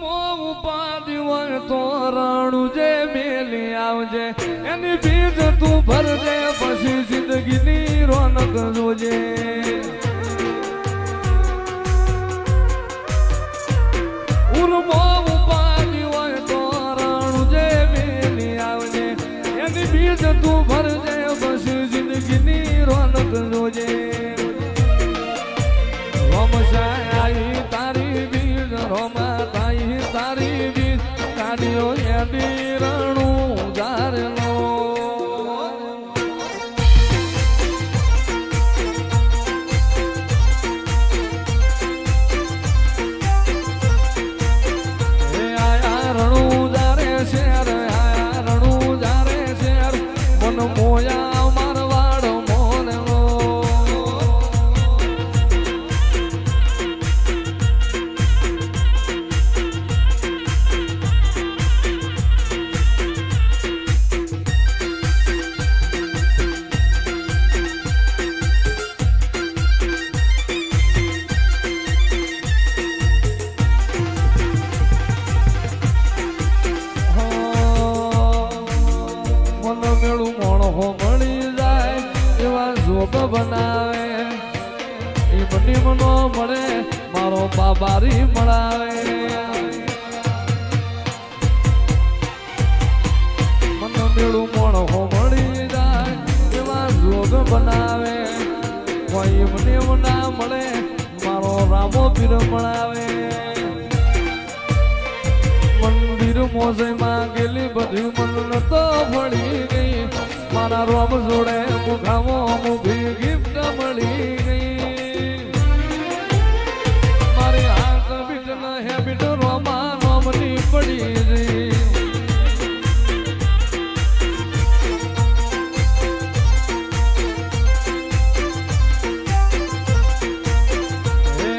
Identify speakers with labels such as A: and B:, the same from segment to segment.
A: ઉપાડી હોય તો રાણું જે મેલી આવજે એની બીજ તું ભરજે પછી જિંદગીની રોનક જોજે ઉર્મો ઉપાડી હોય તો રાણું જે મેલી આવજે એની બીજ તું ભરજે પછી જિંદગીની રોનક જોજે રોમશાઈ તારી બીજ રોમા તાઈ તારી બીજ કાઢ્યો એની રણું જારેલો આયા રણું જારે શેર આયા રણું જારે શેર મન મોયા મારવાડ મોનેલો બનાવે એ મની મનો મળે મારો બાબારી મળાવે મન મેળું મોણ હો મળી જાય એવા જોગ બનાવે કોઈ મને ના મળે મારો રામો પીર મળાવે મંદિર મોજમાં ગયેલી બધી મન તો ભળી ગઈ મારા રોમ જોડે મુખામો મુભી ગિફ્ટ મળી ગઈ મારી હાથ બીટ ન હેબિટ રોમા રોમની પડી ગઈ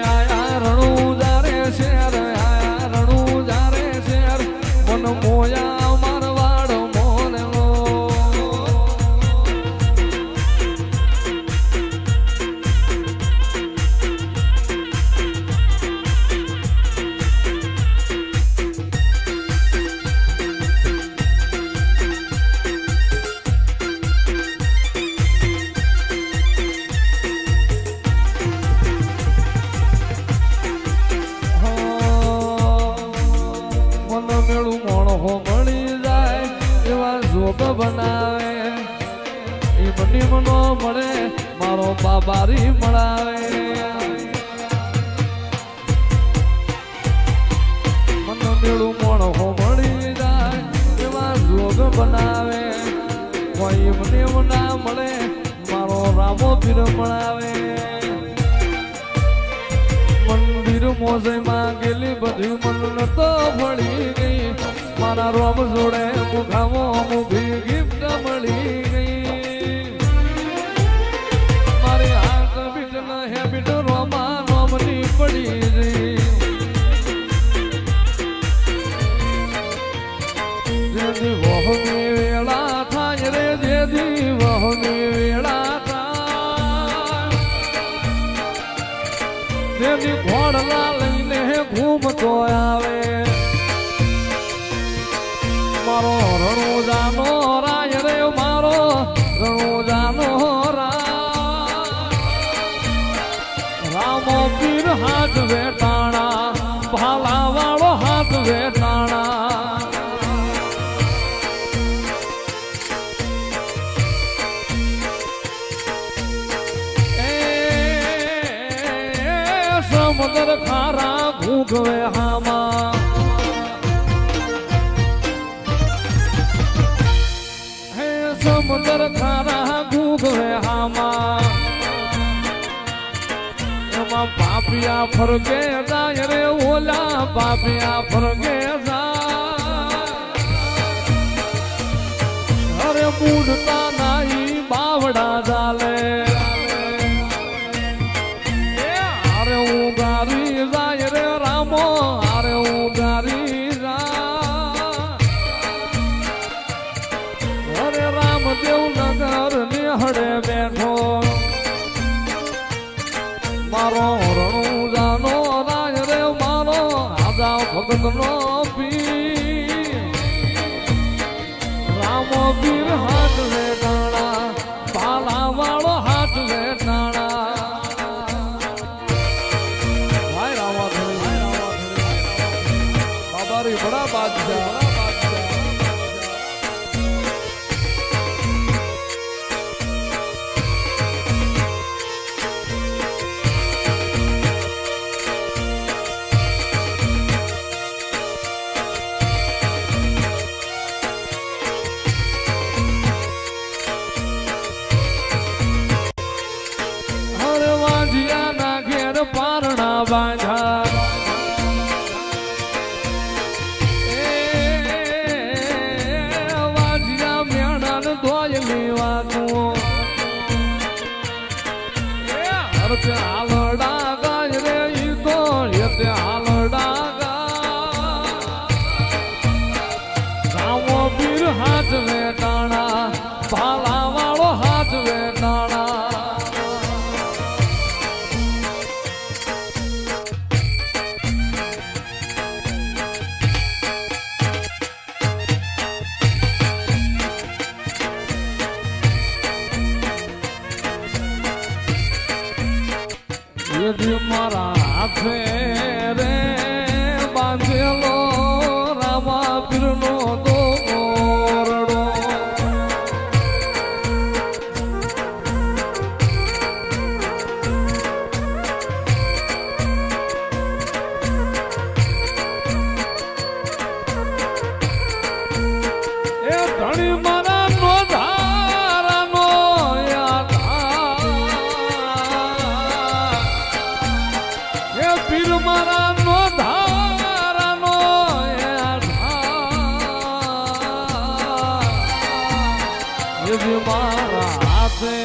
A: આયા રણું જારે શેર આયા રણું જારે શેર મન મોયા મારવાડ મોનેલો બનાવે એ મની મનો મળે મારો બાબારી મળાવે મન મેળું મોણ હો મળી જાય એવા જોગ બનાવે કોઈ મને ના મળે મારો રામો પીર મળાવે મંદિર મોજમાં ગયેલી બધી મન તો ભળી ગઈ મારા રોમ જોડે મુખામો મુભી ગિફ્ટ મળી ગઈ મારી હાથ બીટ ન હેબિટ રોમા રોમની પડી ગઈ જેથી વહની વેળા થાય રે જેથી વહની વેળા થાય જેથી ઘોડલા લઈને ઘૂમતો આવે મારો રણુજાનો રાય રે મારો રણુજાનો રામો પીર હાથ વેટાણા ભાલા વાળો હાથ વેટાણા સમુદ્ર ખારા ભૂગવે હામાં સમુદ્ર ખારા ભૂગવે હામાં એમાં પાપિયા ફરકે જાય રે ઓલા પાપિયા ફરકે જાય અરે બુડતા નાઈ બાવડા ચાલે અરે ઉગારી જાય રે રામો અરે ઉગારી જાય અરે રામદેવ નગર નિહળે બેઠો મારો રણુજાનો રાજ રે મારો આજા ભગત નો પીર રામ પીર હાથ વેટાણા પાલા વાળો હાથ વેટાણા ભાઈ રાવા બાબારી બડા બાદશાહ પારણા બાંધા વાજિયા મેણાને ધોઈ લેવાનું હરતે હાલડા ગાય રે ઈ તો હેતે હાલડા ગા રામો પીર હાથ વેટાણા ભાલા વાળો હાથ વેટાણા મારા હાથે રે બાંધેલો રામા પીરનો દોરડો એ ધણી મારા નો ધારાનો પીર મારા નો ધારાનો મારા હાથે